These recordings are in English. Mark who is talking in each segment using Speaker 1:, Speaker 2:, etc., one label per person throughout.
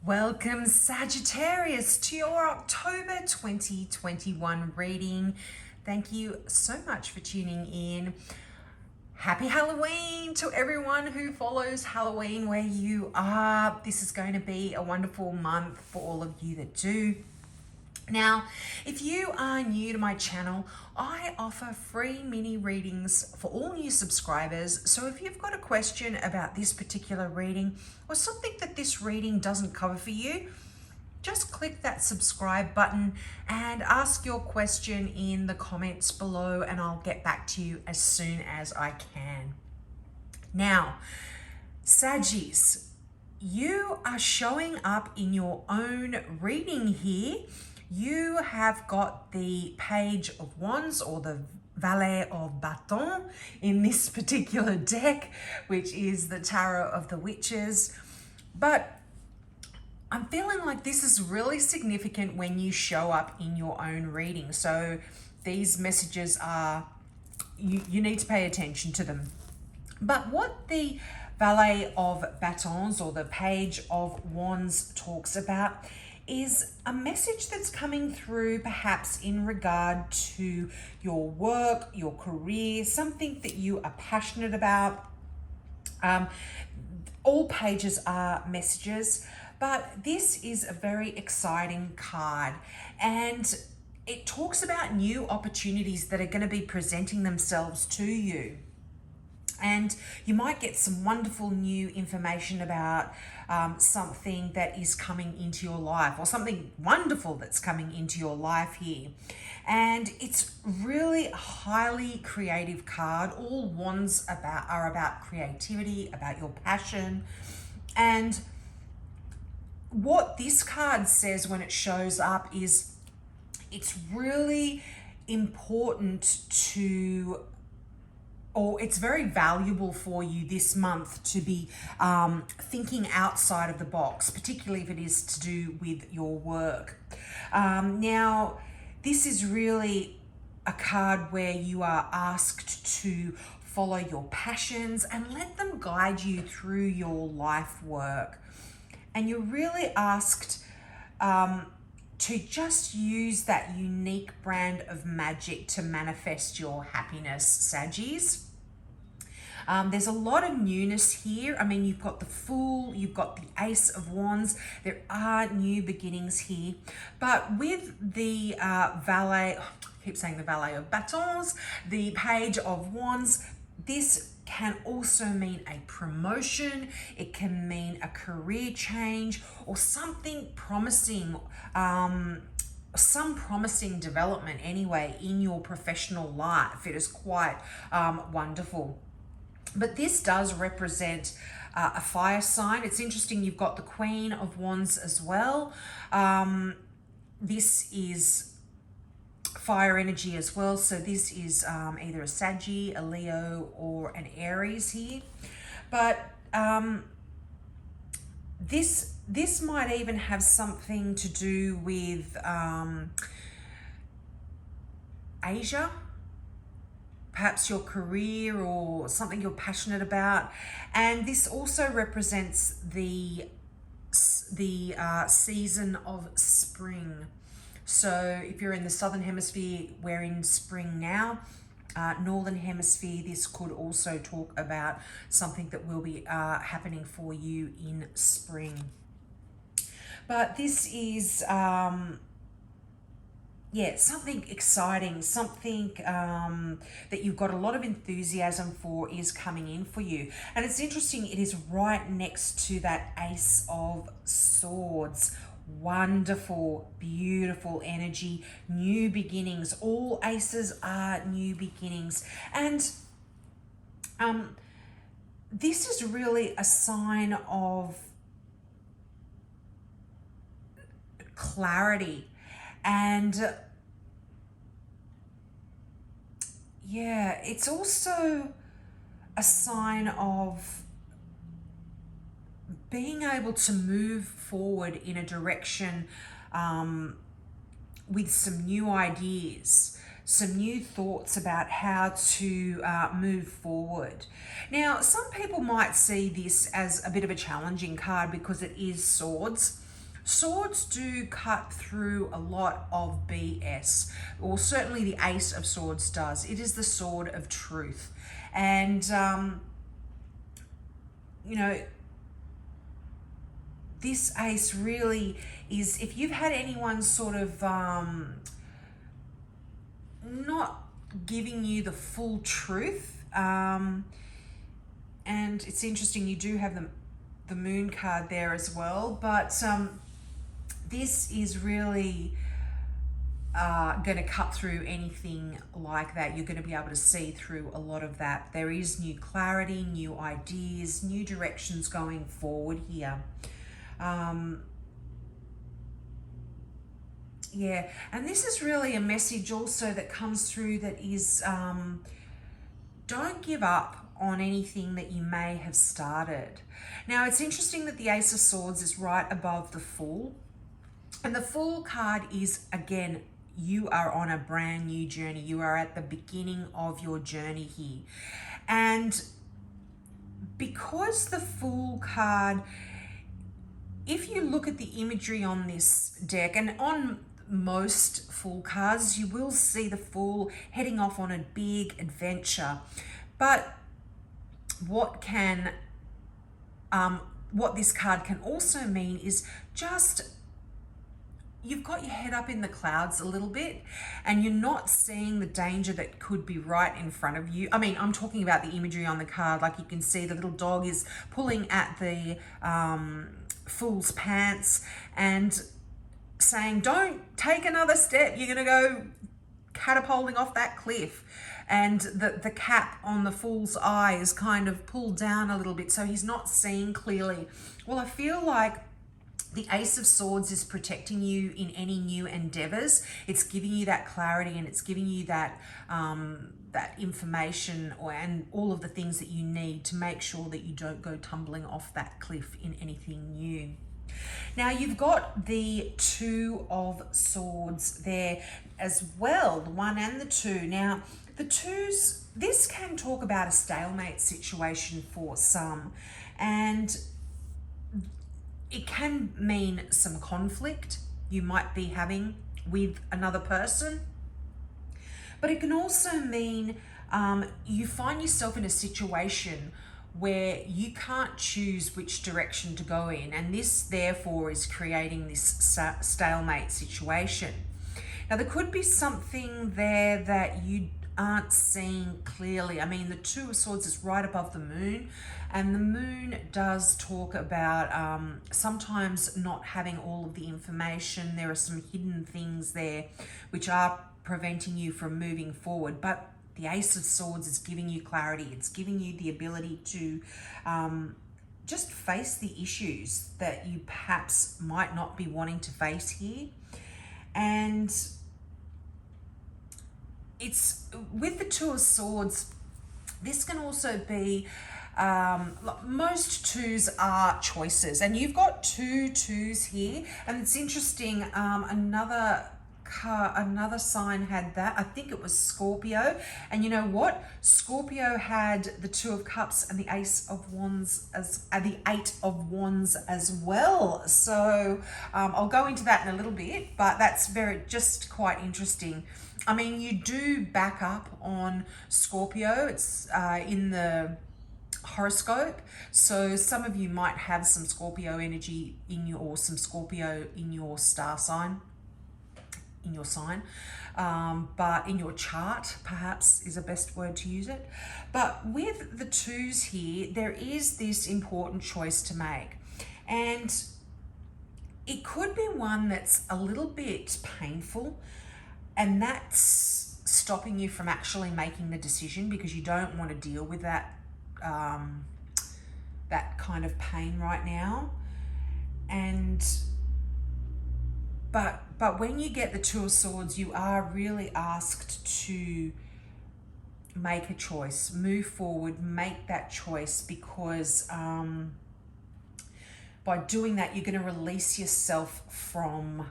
Speaker 1: Welcome, Sagittarius, to your October 2021 reading. Thank you so much for tuning in. Happy Halloween to everyone who follows Halloween where you are. This is going to be a wonderful month for all of you that do. Now, if you are new to my channel, I offer free mini readings for all new subscribers. So if you've got a question about this particular reading or something that this reading doesn't cover for you, just click that subscribe button and ask your question in the comments below and I'll get back to you as soon as I can. Now, Saggies, you are showing up in your own reading here. You have got the Page of Wands or the Valet of Bâton in this particular deck, which is the Tarot of the Witches. But I'm feeling like this is really significant when you show up in your own reading. So these messages are, you need to pay attention to them. But what the Valet of Batons or the Page of Wands talks about is a message that's coming through perhaps in regard to your work, your career, something that you are passionate about. All pages are messages, but this is a very exciting card and it talks about new opportunities that are going to be presenting themselves to you. And you might get some wonderful new information about something that is coming into your life or something wonderful that's coming into your life here. And it's really a highly creative card. All wands are about creativity, about your passion. And what this card says when it shows up is it's really important to, or it's very valuable for you this month to be thinking outside of the box, particularly if it is to do with your work. Now, this is really a card where you are asked to follow your passions and let them guide you through your life work. And you're really asked to just use that unique brand of magic to manifest your happiness, Saggies. There's a lot of newness here. I mean, you've got the Fool, you've got the Ace of Wands. There are new beginnings here. But with the Valet, I keep saying the Valet of Batons, the Page of Wands, this can also mean a promotion. It can mean a career change or something promising, some promising development anyway in your professional life. It is quite wonderful. But this does represent a fire sign. It's interesting, you've got the Queen of Wands as well. This is fire energy as well. So this is either a Saggy, a Leo, or an Aries here. But this might even have something to do with Asia. Perhaps your career or something you're passionate about. And this also represents the season of spring. So if you're in the Southern Hemisphere, we're in spring now. Northern Hemisphere, this could also talk about something that will be happening for you in spring. But this is something exciting, something that you've got a lot of enthusiasm for is coming in for you. And it's interesting, it is right next to that Ace of Swords. Wonderful, beautiful energy, new beginnings. All aces are new beginnings. And this is really a sign of clarity. And yeah, it's also a sign of being able to move forward in a direction with some new ideas, some new thoughts about how to move forward. Now, some people might see this as a bit of a challenging card because it is swords. Swords do cut through a lot of BS, or certainly the Ace of Swords does. It is the sword of truth. And, you know, this Ace really is, if you've had anyone sort of not giving you the full truth, and it's interesting, you do have the Moon card there as well, but this is really going to cut through anything like that. You're going to be able to see through a lot of that. There is new clarity, new ideas, new directions going forward here. Yeah, and this is really a message also that comes through that is, don't give up on anything that you may have started. Now, it's interesting that the Ace of Swords is right above the Fool. And the Fool card is, again, you are on a brand new journey. You are at the beginning of your journey here. And because the Fool card, if you look at the imagery on this deck, and on most Fool cards, you will see the Fool heading off on a big adventure. But what this card can also mean is just, you've got your head up in the clouds a little bit and you're not seeing the danger that could be right in front of you. I mean, I'm talking about the imagery on the card. Like, you can see the little dog is pulling at the Fool's pants and saying, don't take another step, you're going to go catapulting off that cliff. And the cap on the Fool's eye is kind of pulled down a little bit, so he's not seeing clearly. Well, I feel like the Ace of Swords is protecting you in any new endeavors. It's giving you that clarity, and it's giving you that that information and all of the things that you need to make sure that you don't go tumbling off that cliff in anything new. Now, you've got the Two of Swords there as well, the 1 and the 2. Now, the 2s, this can talk about a stalemate situation for some, and it can mean some conflict you might be having with another person, but it can also mean you find yourself in a situation where you can't choose which direction to go in, and this therefore is creating this stalemate situation. Now, there could be something there that you aren't seeing clearly. I mean, the Two of Swords is right above the Moon, and the Moon does talk about sometimes not having all of the information. There are some hidden things there which are preventing you from moving forward, but the Ace of Swords is giving you clarity. It's giving you the ability to just face the issues that you perhaps might not be wanting to face here. And it's with the Two of Swords, this can also be, most 2s are choices, and you've got 2 2s here, and it's interesting, another sign had that. I think it was Scorpio, and you know what? Scorpio had the 2 of Cups and the Ace of Wands the 8 of Wands as well. So I'll go into that in a little bit, but that's just quite interesting. I mean, you do back up on Scorpio. It's in the horoscope, so some of you might have some Scorpio energy in you, or some Scorpio in your star sign, in your sign, but in your chart perhaps is the best word to use it. But with the 2s here, there is this important choice to make, and it could be one that's a little bit painful, and that's stopping you from actually making the decision because you don't want to deal with that that kind of pain right now. And but when you get the Two of Swords, you are really asked to make a choice, move forward, make that choice, because by doing that, you're going to release yourself from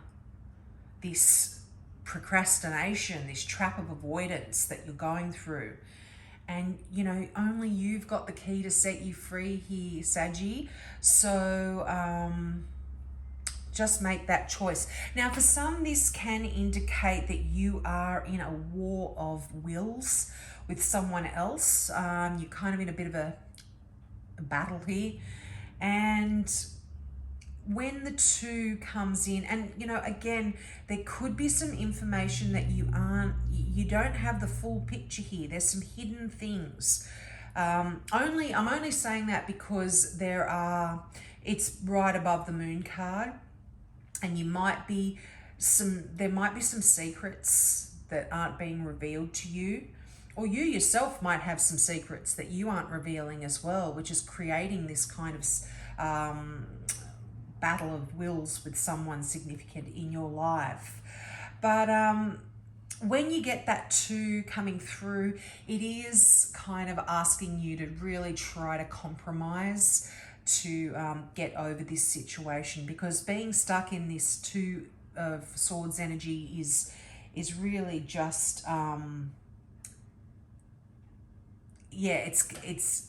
Speaker 1: this procrastination, this trap of avoidance that you're going through. And, you know, only you've got the key to set you free here, Saggy. So just make that choice. Now, for some, this can indicate that you are in a war of wills with someone else. You're kind of in a bit of a battle here. And when the two comes in, and again, there could be some information that you don't have the full picture here. There's some hidden things. I'm only saying that because it's right above the moon card, and there might be some secrets that aren't being revealed to you, or you yourself might have some secrets that you aren't revealing as well, which is creating this kind of battle of wills with someone significant in your life. But when you get that two coming through, it is kind of asking you to really try to compromise to get over this situation, because being stuck in this two of swords energy is really just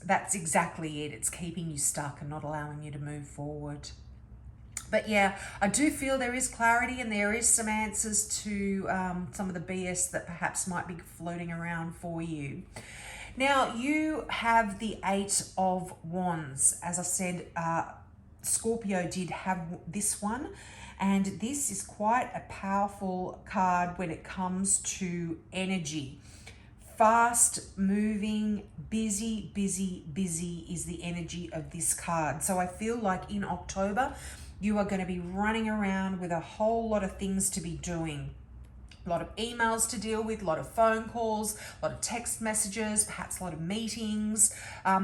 Speaker 1: that's exactly it. It's keeping you stuck and not allowing you to move forward. But yeah, I do feel there is clarity, and there is some answers to some of the BS that perhaps might be floating around for you. Now, you have the Eight of Wands. As I said, Scorpio did have this one, and this is quite a powerful card when it comes to energy. Fast moving, busy is the energy of this card. So I feel like in October, you are going to be running around with a whole lot of things to be doing. A lot of emails to deal with, a lot of phone calls, a lot of text messages, perhaps a lot of meetings.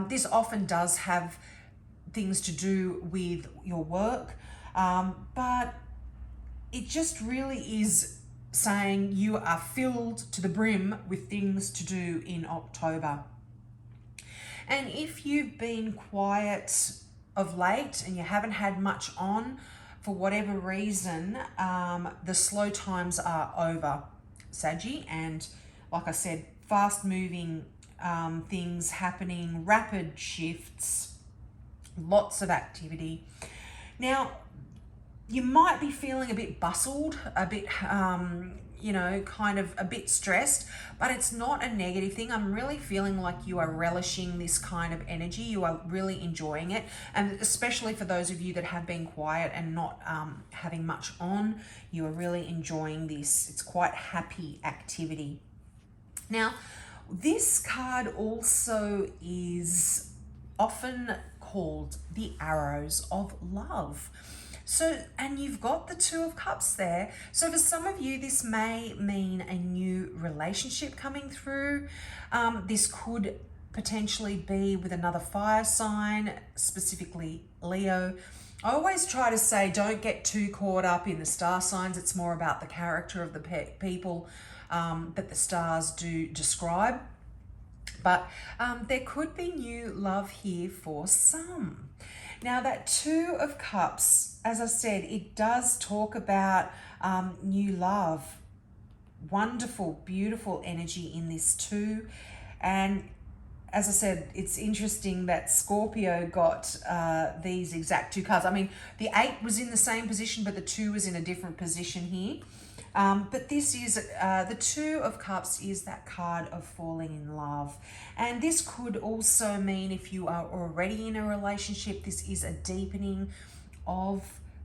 Speaker 1: This often does have things to do with your work, but it just really is saying you are filled to the brim with things to do in October. And if you've been quiet of late and you haven't had much on for whatever reason, the slow times are over, Saggy. And like I said, fast moving things happening, rapid shifts, lots of activity. Now, you might be feeling a bit bustled, a bit, kind of a bit stressed, but it's not a negative thing. I'm really feeling like you are relishing this kind of energy. You are really enjoying it. And especially for those of you that have been quiet and not having much on, you are really enjoying this. It's quite happy activity. Now, this card also is often called the Arrows of Love. So, and you've got the Two of Cups there. So for some of you, this may mean a new relationship coming through. This could potentially be with another fire sign, specifically Leo. I always try to say, don't get too caught up in the star signs. It's more about the character of the people that the stars do describe. But there could be new love here for some. Now, that Two of Cups, as I said, it does talk about new love. Wonderful, beautiful energy in this too. And as I said, it's interesting that Scorpio got these exact two cards. I mean, the 8 was in the same position, but the 2 is in a different position here. But this is, the Two of Cups is that card of falling in love. And this could also mean if you are already in a relationship, this is a deepening of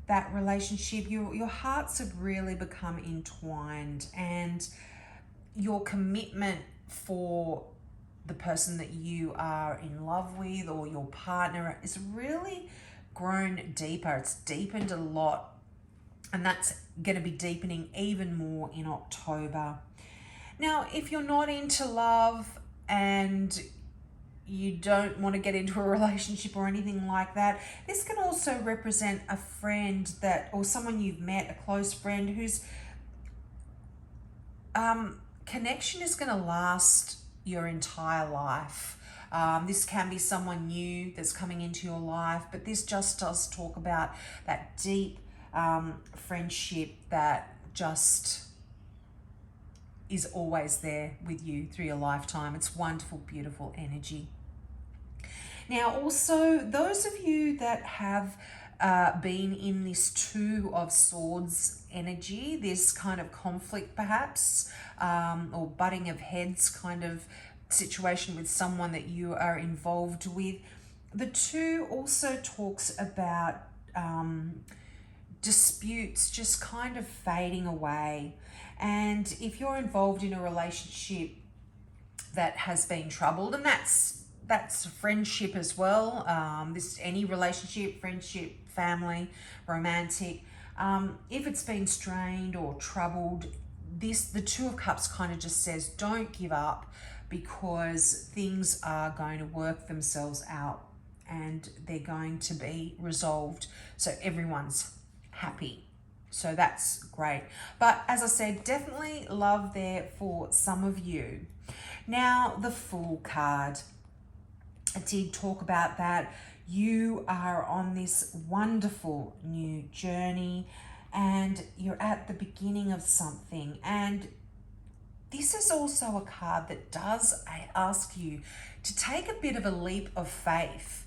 Speaker 1: that relationship. Your hearts have really become entwined, and your commitment for the person that you are in love with or your partner is really grown deeper. It's deepened a lot. And that's going to be deepening even more in October. Now, if you're not into love and you don't want to get into a relationship or anything like that, this can also represent a friend or someone you've met, a close friend whose connection is going to last your entire life. This can be someone new that's coming into your life, but this just does talk about that deep friendship that just is always there with you through your lifetime. It's wonderful, beautiful energy. Now, also, those of you that have been in this Two of Swords energy, this kind of conflict perhaps, or butting of heads kind of situation with someone that you are involved with. The Two also talks about disputes just kind of fading away. And if you're involved in a relationship that has been troubled, and that's friendship as well, this any relationship, friendship, family, romantic, if it's been strained or troubled, the Two of Cups kind of just says don't give up, because things are going to work themselves out and they're going to be resolved, so everyone's happy. So that's great. But as I said, definitely love there for some of you. Now, the Fool card. I did talk about that. You are on this wonderful new journey and you're at the beginning of something. And this is also a card that does ask you to take a bit of a leap of faith,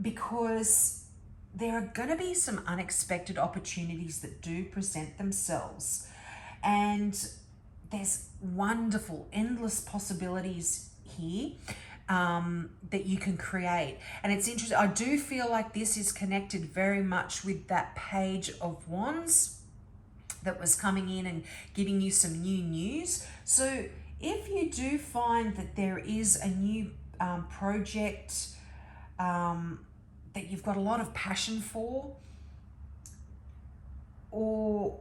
Speaker 1: because there are going to be some unexpected opportunities that do present themselves. And there's wonderful, endless possibilities here that you can create. And it's interesting, I do feel like this is connected very much with that Page of Wands that was coming in and giving you some new news. So if you do find that there is a new project that you've got a lot of passion for, or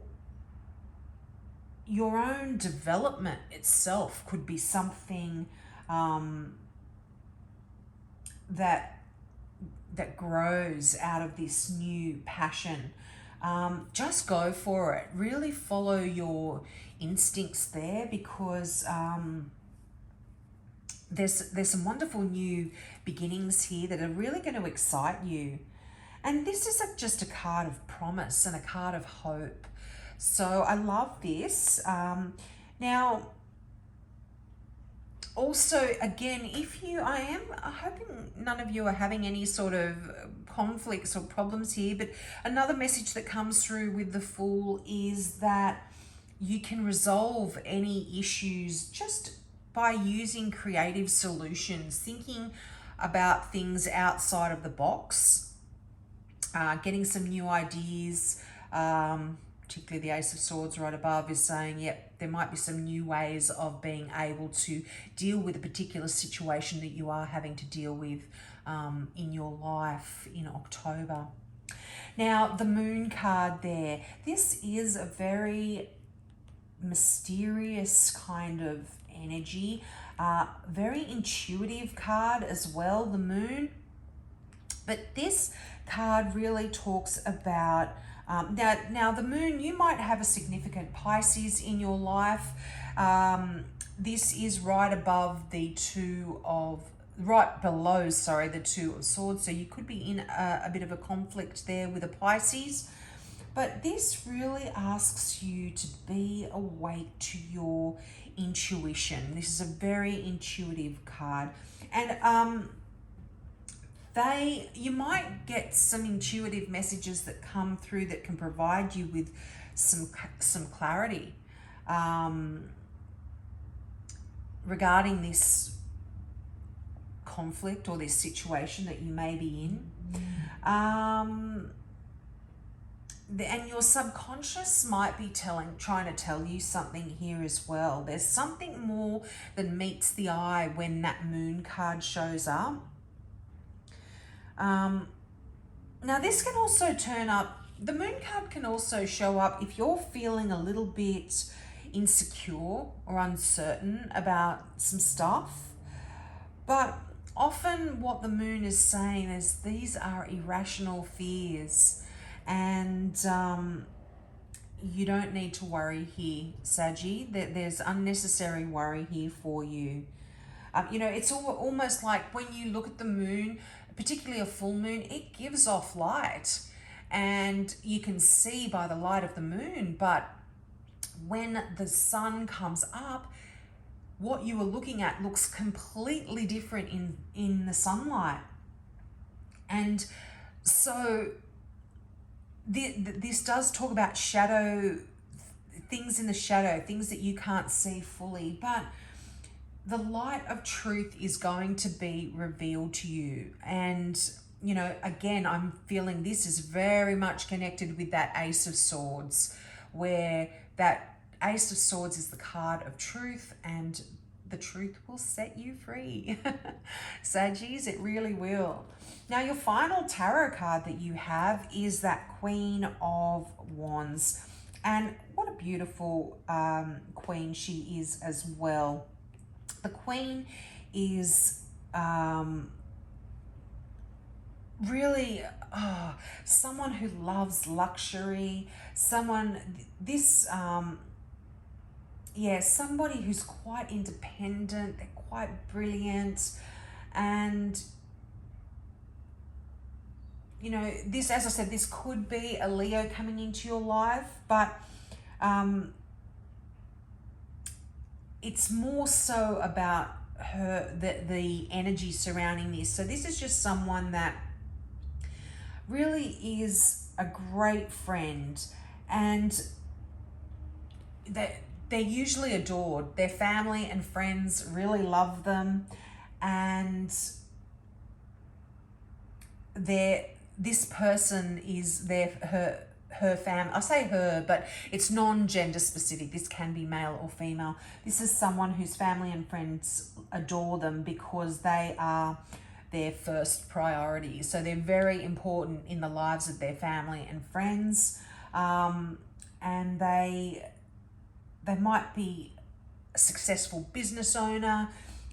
Speaker 1: your own development itself could be something that grows out of this new passion, just go for it. Really follow your instincts there, because there's some wonderful new beginnings here that are really going to excite you. And this is just a card of promise and a card of hope. So I love this. Now, also, again, I am hoping none of you are having any sort of conflicts or problems here, but another message that comes through with the Fool is that you can resolve any issues just by using creative solutions, thinking about things outside of the box, getting some new ideas. Particularly the Ace of Swords right above is saying, yep, there might be some new ways of being able to deal with a particular situation that you are having to deal with in your life in October. Now, the Moon card there, this is a very mysterious kind of energy, very intuitive card as well, the Moon. But this card really talks about now the Moon, you might have a significant Pisces in your life. This is right below the Two of Swords. So you could be in a bit of a conflict there with a Pisces. But this really asks you to be awake to your intuition. This is a very intuitive card. And you might get some intuitive messages that come through that can provide you with some clarity regarding this conflict or this situation that you may be in. And your subconscious might be trying to tell you something here as well. There's something more than meets the eye when that Moon card shows up. Now this can also turn up, the Moon card can also show up if you're feeling a little bit insecure or uncertain about some stuff. But often what the Moon is saying is these are irrational fears, and you don't need to worry here, Saggy. There's unnecessary worry here for you. It's almost like when you look at the Moon, particularly a full moon, it gives off light and you can see by the light of the Moon. But when the sun comes up, what you were looking at looks completely different in the sunlight. And So this does talk about shadow, things in the shadow, things that you can't see fully, but the light of truth is going to be revealed to you. And, you know, again, I'm feeling this is very much connected with that Ace of Swords, where that Ace of Swords is the card of truth, and the truth will set you free. Saggies, it really will. Now, your final tarot card that you have is that Queen of Wands. And what a beautiful queen she is as well. The Queen is really someone who loves luxury, somebody who's quite independent, they're quite brilliant, and you know, this, as I said, this could be a Leo coming into your life, but it's more so about the energy surrounding this. So this is just someone that really is a great friend, and they're usually adored. Their family and friends really love them, and this person is her family. I say her, but it's non-gender specific. This can be male or female. This is someone whose family and friends adore them because they are their first priority. So they're very important in the lives of their family and friends. And they might be a successful business owner.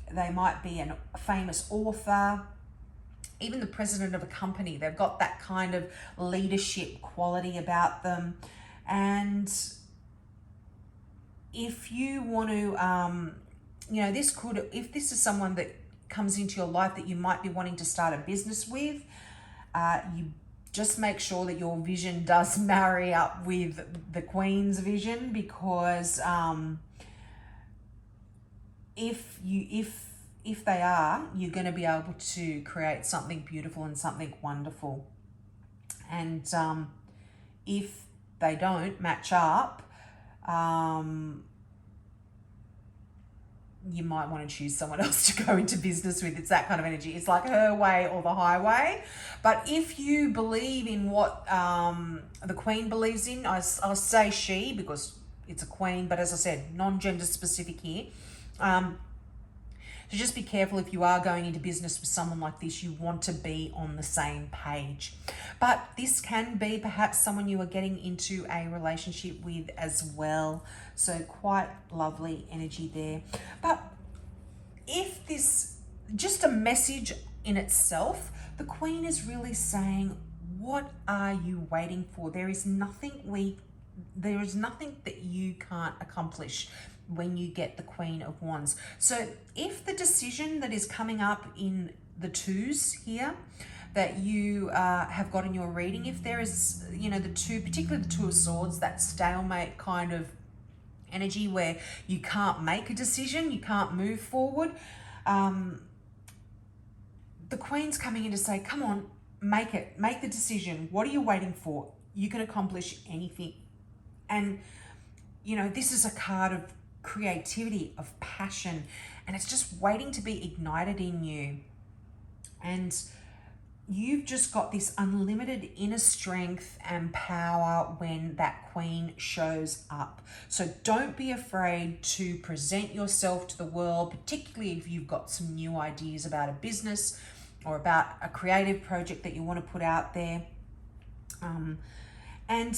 Speaker 1: They might be a famous author, even the president of a company. They've got that kind of leadership quality about them. And if you want to, if this is someone that comes into your life that you might be wanting to start a business with, you just make sure that your vision does marry up with the Queen's vision, because if they are, you're going to be able to create something beautiful and something wonderful. And if they don't match up, you might want to choose someone else to go into business with. It's that kind of energy. It's like her way or the highway. But if you believe in what the Queen believes in, I'll say she, because it's a queen, but as I said, non-gender specific here. So just be careful if you are going into business with someone like this. You want to be on the same page. But this can be perhaps someone you are getting into a relationship with as well. So quite lovely energy there. But if this, just a message in itself, the Queen is really saying, what are you waiting for? There is nothing that you can't accomplish when you get the Queen of Wands. So if the decision that is coming up in the twos here that you have got in your reading, if there is, particularly the Two of Swords, that stalemate kind of energy where you can't make a decision, you can't move forward, the Queen's coming in to say, come on, make the decision. What are you waiting for? You can accomplish anything. And, this is a card of creativity, of passion, and it's just waiting to be ignited in you. And you've just got this unlimited inner strength and power when that Queen shows up. So don't be afraid to present yourself to the world, particularly if you've got some new ideas about a business or about a creative project that you want to put out there. And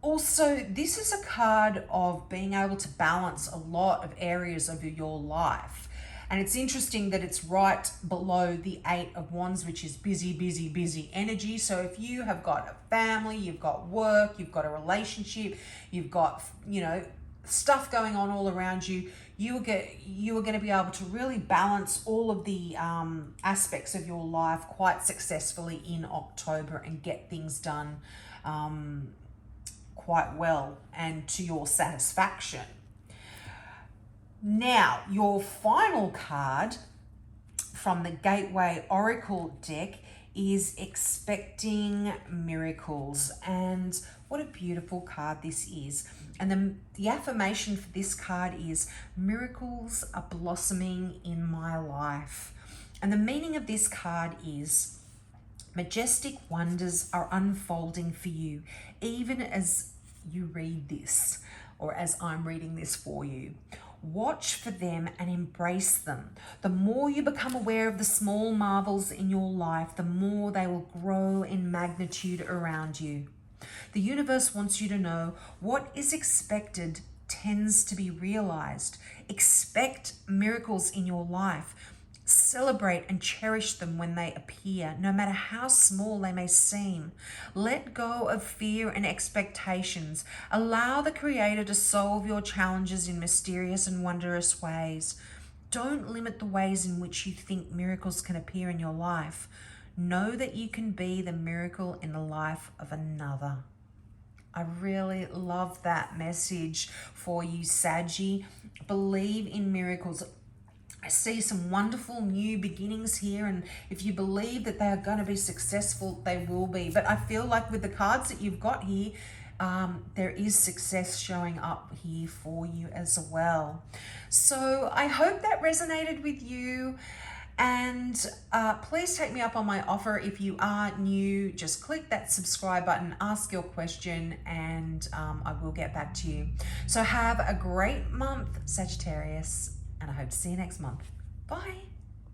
Speaker 1: also, this is a card of being able to balance a lot of areas of your life. And it's interesting that it's right below the Eight of Wands, which is busy, busy, busy energy. So if you have got a family, you've got work, you've got a relationship, you've got, stuff going on all around you, you are going to be able to really balance all of the aspects of your life quite successfully in October and get things done quite well and to your satisfaction. Now, your final card from the Gateway Oracle deck is expecting miracles. And what a beautiful card this is. And the affirmation for this card is, miracles are blossoming in my life. And the meaning of this card is, majestic wonders are unfolding for you, even as you read this, or as I'm reading this for you. Watch for them and embrace them. The more you become aware of the small marvels in your life, the more they will grow in magnitude around you. The universe wants you to know what is expected tends to be realized. Expect miracles in your life. Celebrate and cherish them when they appear, no matter how small they may seem. Let go of fear and expectations. Allow the Creator to solve your challenges in mysterious and wondrous ways. Don't limit the ways in which you think miracles can appear in your life. Know that you can be the miracle in the life of another. I really love that message for you, Saggy. Believe in miracles. I see some wonderful new beginnings here, and if you believe that they are going to be successful, they will be. But I feel like with the cards that you've got here, there is success showing up here for you as well. So I hope that resonated with you. And please take me up on my offer. If you are new, just click that subscribe button, ask your question, and I will get back to you. So have a great month, Sagittarius, and I hope to see you next month. Bye.